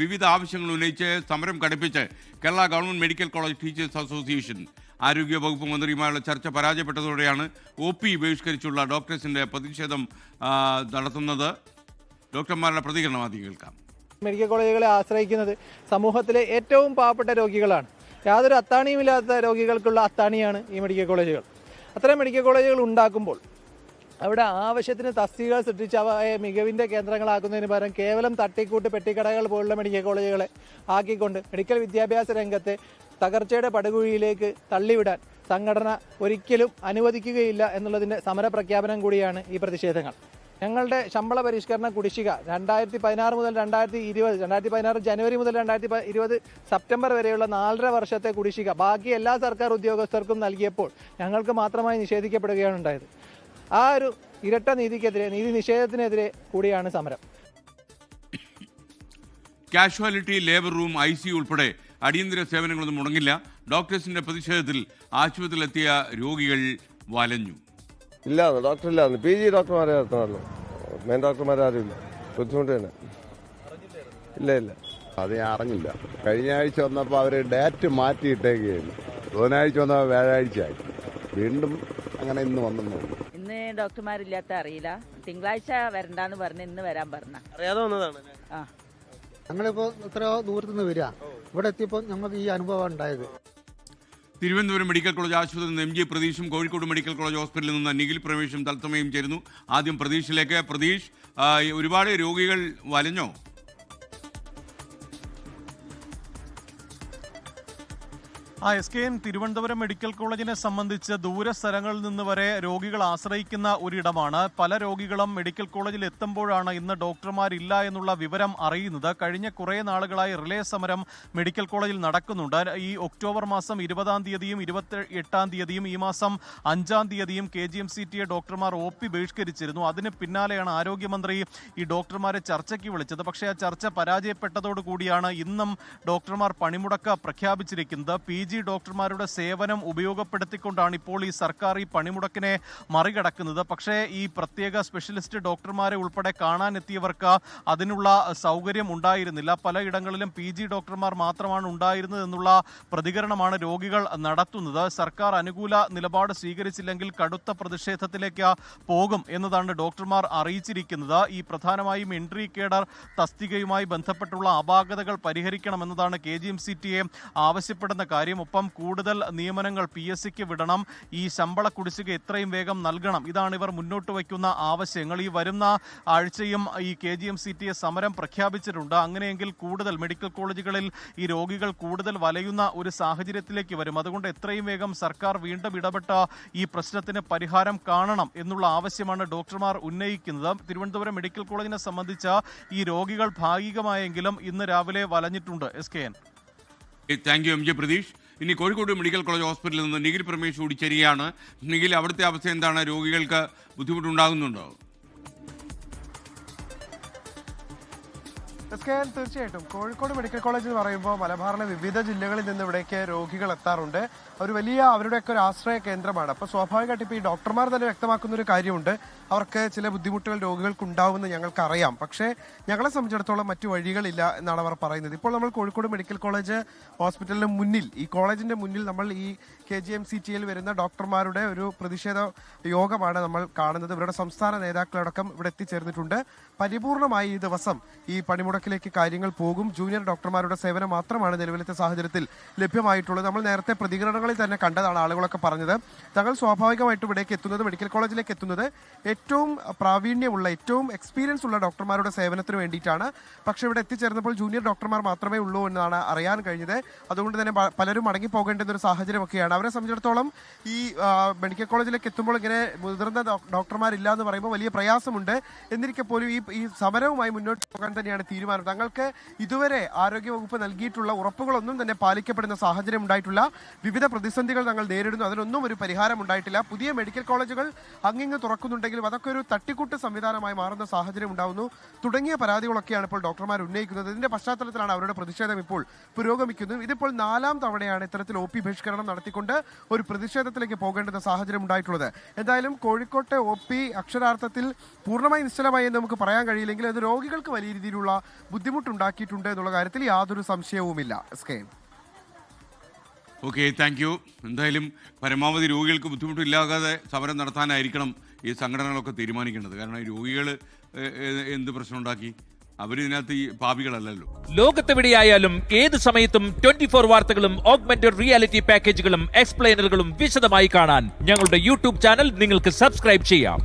വിവിധ ആവശ്യങ്ങൾ ഉന്നയിച്ച് സമരം ഘടിപ്പിച്ച് Kerala government medical college teachers association ആരോഗ്യ വകുപ്പ് മന്ത്രിയുമായുള്ള ചർച്ച പരാജയപ്പെട്ടതോടെയാണ് OP ബഹിഷ്കരിച്ചുള്ള ഡോക്ടേഴ്സിന്റെ പ്രതിഷേധം നടത്തുന്നത്. ഡോക്ടർമാരുടെ പ്രതികരണം ആദ്യം കേൾക്കാം. മെഡിക്കൽ കോളേജുകളെ ആശ്രയിക്കുന്നത് സമൂഹത്തിലെ ഏറ്റവും പാവപ്പെട്ട രോഗികളാണ്. യാതൊരു അത്താണിയുമില്ലാത്ത രോഗികൾക്കുള്ള അത്താണിയാണ് ഈ മെഡിക്കൽ കോളേജുകൾ. അത്തരം മെഡിക്കൽ കോളേജുകൾ ഉണ്ടാക്കുമ്പോൾ അവിടെ ആവശ്യത്തിന് തസ്തികകൾ സൃഷ്ടിച്ച് അവയെ മികവിൻ്റെ കേന്ദ്രങ്ങളാക്കുന്നതിന് പകരം കേവലം തട്ടിക്കൂട്ട് പെട്ടിക്കടകൾ പോലുള്ള മെഡിക്കൽ കോളേജുകളെ ആക്കിക്കൊണ്ട് മെഡിക്കൽ വിദ്യാഭ്യാസ രംഗത്തെ തകർച്ചയുടെ പടുകുഴിയിലേക്ക് തള്ളിവിടാൻ സംഘടന ഒരിക്കലും അനുവദിക്കുകയില്ല എന്നുള്ളതിൻ്റെ സമരപ്രഖ്യാപനം കൂടിയാണ് ഈ പ്രതിഷേധങ്ങൾ. ഞങ്ങളുടെ ശമ്പള പരിഷ്കരണ കുടിശ്ശിക 2016 മുതൽ 2016 ജനുവരി മുതൽ 2020 സെപ്റ്റംബർ വരെയുള്ള 4.5 വർഷത്തെ കുടിശ്ശിക ബാക്കി എല്ലാ സർക്കാർ ഉദ്യോഗസ്ഥർക്കും നൽകിയപ്പോൾ ഞങ്ങൾക്ക് മാത്രമായി നിഷേധിക്കപ്പെടുകയാണ് ഉണ്ടായത്. ആ ഒരു ഇരട്ട നീതിക്കെതിരെ, നീതി നിഷേധത്തിനെതിരെ കൂടിയാണ് സമരം. കാഷ്വാലിറ്റി, ലേബർ റൂം, ICU ഉൾപ്പെടെ അടിയന്തര സേവനങ്ങളൊന്നും മുടങ്ങില്ല. ഡോക്ടേഴ്സിന്റെ പ്രതിഷേധത്തിൽ ആശുപത്രിയിലെത്തിയ രോഗികൾ വലഞ്ഞു. ഇല്ല, ഡോക്ടർ ഇല്ലായിരുന്നു. PG ഡോക്ടർമാരെ നടത്തുന്നു, മെയിൻ ഡോക്ടർമാരും ഇല്ല. ബുദ്ധിമുട്ട് തന്നെ. ഇല്ല അത് ഞാൻ അറിഞ്ഞില്ല. കഴിഞ്ഞ ആഴ്ച വന്നപ്പോൾ അവർ ഡേറ്റ് മാറ്റിയിട്ടേക്കുകയായിരുന്നു. ബുധനാഴ്ച വന്നപ്പോൾ വ്യാഴാഴ്ച ആയി. വീണ്ടും അങ്ങനെ ഇന്ന് വന്നു. ഇന്ന് ഡോക്ടർമാരില്ലാത്ത അറിയില്ല. തിങ്കളാഴ്ച വരണ്ടാന്ന് പറഞ്ഞ് ഇന്ന് വരാൻ പറഞ്ഞ അറിയാതെ വന്നതാണ്. ഞങ്ങളിപ്പോ എത്രയോ ദൂരത്തുനിന്ന് വരിക, ഇവിടെ എത്തിയപ്പോൾ ഞങ്ങൾക്ക് ഈ അനുഭവം ഉണ്ടായത്. തിരുവനന്തപുരം മെഡിക്കൽ കോളേജ് ആശുപത്രിയിൽ നിന്ന് MG പ്രതീഷും കോഴിക്കോട് മെഡിക്കൽ കോളേജ് ഹോസ്പിറ്റലിൽ നിന്ന് നിഖിൽ പ്രവേശും തത്സമയം ചേരുന്നു. ആദ്യം പ്രതീഷിലേക്ക്. പ്രതീഷ്, ഒരുപാട് രോഗികൾ വലഞ്ഞോ? SKN തിരുവനന്തപുരം മെഡിക്കൽ കോളേജിനെ സംബന്ധിച്ച് ദൂരസ്ഥലങ്ങളിൽ നിന്ന് വരെ രോഗികൾ ആശ്രയിക്കുന്ന ഒരിടമാണ്. പല രോഗികളും മെഡിക്കൽ കോളേജിൽ എത്തുമ്പോഴാണ് ഇന്ന് ഡോക്ടർമാരില്ല എന്നുള്ള വിവരം അറിയുന്നത്. കഴിഞ്ഞ കുറേ നാളുകളായി റിലേ സമരം മെഡിക്കൽ കോളേജിൽ നടക്കുന്നുണ്ട്. ഈ ഒക്ടോബർ മാസം 20-ാം തീയതിയും 28-ാം തീയതിയും ഈ മാസം 5-ാം തീയതിയും KGMCTA ഡോക്ടർമാർ OP ബഹിഷ്കരിച്ചിരുന്നു. അതിന് പിന്നാലെയാണ് ആരോഗ്യമന്ത്രി ഈ ഡോക്ടർമാരെ ചർച്ചയ്ക്ക് വിളിച്ചത്. പക്ഷേ ആ ചർച്ച പരാജയപ്പെട്ടതോടുകൂടിയാണ് ഇന്നും ഡോക്ടർമാർ പണിമുടക്ക് പ്രഖ്യാപിച്ചിരിക്കുന്നത്. PG ഡോക്ടർമാരുടെ സേവനം ഉപയോഗപ്പെടുത്തിക്കൊണ്ടാണ് ഇപ്പോൾ ഈ സർക്കാർ ഈ പണിമുടക്കിനെ മറികടക്കുന്നത്. പക്ഷേ ഈ പ്രത്യേക സ്പെഷ്യലിസ്റ്റ് ഡോക്ടർമാരെ ഉൾപ്പെടെ കാണാനെത്തിയവർക്ക് അതിനുള്ള സൗകര്യം ഉണ്ടായിരുന്നില്ല. പലയിടങ്ങളിലും PG ഡോക്ടർമാർ മാത്രമാണ് ഉണ്ടായിരുന്നത് എന്നുള്ള പ്രതികരണമാണ് രോഗികൾ നടത്തുന്നത്. സർക്കാർ അനുകൂല നിലപാട് സ്വീകരിച്ചില്ലെങ്കിൽ കടുത്ത പ്രതിഷേധത്തിലേക്ക് പോകും എന്നതാണ് ഡോക്ടർമാർ അറിയിച്ചിരിക്കുന്നത്. ഈ പ്രധാനമായും എൻട്രി കേഡർ തസ്തികയുമായി ബന്ധപ്പെട്ടുള്ള അപാകതകൾ പരിഹരിക്കണമെന്നതാണ് KGMCTA ആവശ്യപ്പെടുന്ന കാര്യം. ഒപ്പം കൂടുതൽ നിയമനങ്ങൾ PSCക്ക് വിടണം, ഈ ശമ്പള കുടിശ്ശിക എത്രയും വേഗം നൽകണം. ഇതാണ് ഇവർ മുന്നോട്ട് വയ്ക്കുന്ന ആവശ്യങ്ങൾ. ഈ വരുന്ന ആഴ്ചയും ഈ KGMCTA സമരം പ്രഖ്യാപിച്ചിട്ടുണ്ട്. അങ്ങനെയെങ്കിൽ കൂടുതൽ മെഡിക്കൽ കോളേജുകളിൽ ഈ രോഗികൾ കൂടുതൽ വലയുന്ന ഒരു സാഹചര്യത്തിലേക്ക് വരും. അതുകൊണ്ട് എത്രയും വേഗം സർക്കാർ വീണ്ടും ഇടപെട്ട് ഈ പ്രശ്നത്തിന് പരിഹാരം കാണണം എന്നുള്ള ആവശ്യമാണ് ഡോക്ടർമാർ ഉന്നയിക്കുന്നത്. തിരുവനന്തപുരം മെഡിക്കൽ കോളേജിനെ സംബന്ധിച്ച് ഈ രോഗികൾ ഭാഗികമായെങ്കിലും ഇന്ന് രാവിലെ വലഞ്ഞിട്ടുണ്ട്. SKN. Thank you MJ Pratheesh. ഇനി കോഴിക്കോട് മെഡിക്കൽ കോളേജ് ഹോസ്പിറ്റലിൽ നിന്ന് നിഖിൽ പ്രമേഷ് കൂടി ചേരുകയാണ്. നിഖിൽ, അവിടുത്തെ അവസ്ഥ എന്താണ്? രോഗികൾക്ക് ബുദ്ധിമുട്ടുണ്ടാകുന്നുണ്ടോ? തീർച്ചയായിട്ടും കോഴിക്കോട് മെഡിക്കൽ കോളേജ് എന്ന് പറയുമ്പോൾ മലബാറിലെ വിവിധ ജില്ലകളിൽ നിന്ന് ഇവിടേക്ക് രോഗികൾ എത്താറുണ്ട്. ഒരു വലിയ അവരുടെയൊക്കെ ഒരു ആശ്രയ കേന്ദ്രമാണ്. അപ്പോൾ സ്വാഭാവികമായിട്ട് ഇപ്പോൾ ഈ ഡോക്ടർമാർ തന്നെ വ്യക്തമാക്കുന്ന ഒരു കാര്യമുണ്ട്, അവർക്ക് ചില ബുദ്ധിമുട്ടുകൾ രോഗികൾക്ക് ഉണ്ടാവുമെന്ന് ഞങ്ങൾക്കറിയാം. പക്ഷേ ഞങ്ങളെ സംബന്ധിച്ചിടത്തോളം മറ്റു വഴികളില്ല എന്നാണ് അവർ പറയുന്നത്. ഇപ്പോൾ നമ്മൾ കോഴിക്കോട് മെഡിക്കൽ കോളേജ് ഹോസ്പിറ്റലിന് മുന്നിൽ, ഈ കോളേജിൻ്റെ മുന്നിൽ നമ്മൾ ഈ KGMCTയിൽ വരുന്ന ഡോക്ടർമാരുടെ ഒരു പ്രതിഷേധ യോഗമാണ് നമ്മൾ കാണുന്നത്. ഇവരുടെ സംസ്ഥാന നേതാക്കളടക്കം ഇവിടെ എത്തിച്ചേർന്നിട്ടുണ്ട്. പരിപൂർണമായി ഈ ദിവസം ഈ പണിമുടക്കിലേക്ക് കാര്യങ്ങൾ പോകും. ജൂനിയർ ഡോക്ടർമാരുടെ സേവനം മാത്രമാണ് നിലവിലത്തെ സാഹചര്യത്തിൽ ലഭ്യമായിട്ടുള്ളത്. നമ്മൾ നേരത്തെ പ്രതികരണങ്ങളിൽ തന്നെ കണ്ടതാണ്, ആളുകളൊക്കെ പറഞ്ഞത് തങ്ങൾ സ്വാഭാവികമായിട്ടും ഇവിടേക്ക് എത്തുന്നത്, മെഡിക്കൽ കോളേജിലേക്ക് എത്തുന്നത് ഏറ്റവും പ്രാവീണ്യമുള്ള, ഏറ്റവും എക്സ്പീരിയൻസ് ഉള്ള ഡോക്ടർമാരുടെ സേവനത്തിന് വേണ്ടിയിട്ടാണ്. പക്ഷേ ഇവിടെ എത്തിച്ചേർന്നപ്പോൾ ജൂനിയർ ഡോക്ടർമാർ മാത്രമേ ഉള്ളൂ എന്നാണ് അറിയാൻ കഴിഞ്ഞത്. അതുകൊണ്ട് തന്നെ പലരും മടങ്ങി പോകേണ്ടുന്ന ഒരു സാഹചര്യമൊക്കെയാണ്. അവരെ സംബന്ധിച്ചിടത്തോളം ഈ മെഡിക്കൽ കോളേജിലേക്ക് എത്തുമ്പോൾ ഇങ്ങനെ മുതിർന്ന ഡോക്ടർമാരില്ല എന്ന് പറയുമ്പോൾ വലിയ പ്രയാസമുണ്ട്. എന്നിരിക്കെ പോലും ഈ സമരവുമായി മുന്നോട്ട് പോകാൻ തന്നെയാണ് തീരുമാനം. തങ്ങൾക്ക് ഇതുവരെ ആരോഗ്യവകുപ്പ് നൽകിയിട്ടുള്ള ഉറപ്പുകളൊന്നും തന്നെ പാലിക്കപ്പെടുന്ന സാഹചര്യം ഉണ്ടായിട്ടില്ല. വിവിധ പ്രതിസന്ധികൾ തങ്ങൾ നേരിടുന്നു, അതിനൊന്നും ഒരു പരിഹാരം ഉണ്ടായിട്ടില്ല. പുതിയ മെഡിക്കൽ കോളേജുകൾ അങ്ങിങ്ങ് തുറക്കുന്നുണ്ടെങ്കിലും അതൊക്കെ ഒരു തട്ടിക്കൂട്ട് സംവിധാനമായി മാറുന്ന സാഹചര്യം ഉണ്ടാവുന്നു തുടങ്ങിയ പരാതികളൊക്കെയാണ് ഇപ്പോൾ ഡോക്ടർമാർ ഉന്നയിക്കുന്നത്. ഇതിന്റെ പശ്ചാത്തലത്തിലാണ് അവരുടെ പ്രതിഷേധം ഇപ്പോൾ പുരോഗമിക്കുന്നത്. ഇതിപ്പോൾ 4-ാം തവണയാണ് ഇത്തരത്തിൽ OP ബഹിഷ്കരണം നടത്തിക്കൊണ്ട് ഒരു പ്രതിഷേധത്തിലേക്ക് പോകേണ്ടുന്ന സാഹചര്യം ഉണ്ടായിട്ടുള്ളത്. എന്തായാലും കോഴിക്കോട്ടെ OP അക്ഷരാർത്ഥത്തിൽ പൂർണ്ണമായി നിശ്ചലമായി എന്ന് നമുക്ക് പറയാൻ കഴിയില്ലെങ്കിൽ അത് രോഗികൾക്ക് വലിയ രീതിയിലുള്ള ബുദ്ധിമുട്ടുണ്ടാക്കിയിട്ടുണ്ട് എന്നുള്ള കാര്യത്തിൽ യാതൊരു സംശയവുമില്ല. SKN. Okay, thank you. എന്തായാലും പരമാവധി രോഗികൾക്ക് ബുദ്ധിമുട്ടില്ലാതെ സമരം നടത്താനായിരിക്കണം ഈ സംഘടനകളൊക്കെ തീരുമാനിക്കേണ്ടത്. കാരണം രോഗികൾ എന്ത് പ്രശ്നം ഉണ്ടാക്കി? അവരിതിനകത്ത് ഈ പാപികളല്ലല്ലോ. ലോകത്തെവിടെയായാലും ഏത് സമയത്തും 24 വാർത്തകളും ഓഗ്മെന്റഡ് റിയാലിറ്റി പാക്കേജുകളും എക്സ്പ്ലെയിനറുകളും വിശദമായി കാണാൻ ഞങ്ങളുടെ യൂട്യൂബ് ചാനൽ നിങ്ങൾക്ക് സബ്സ്ക്രൈബ് ചെയ്യാം.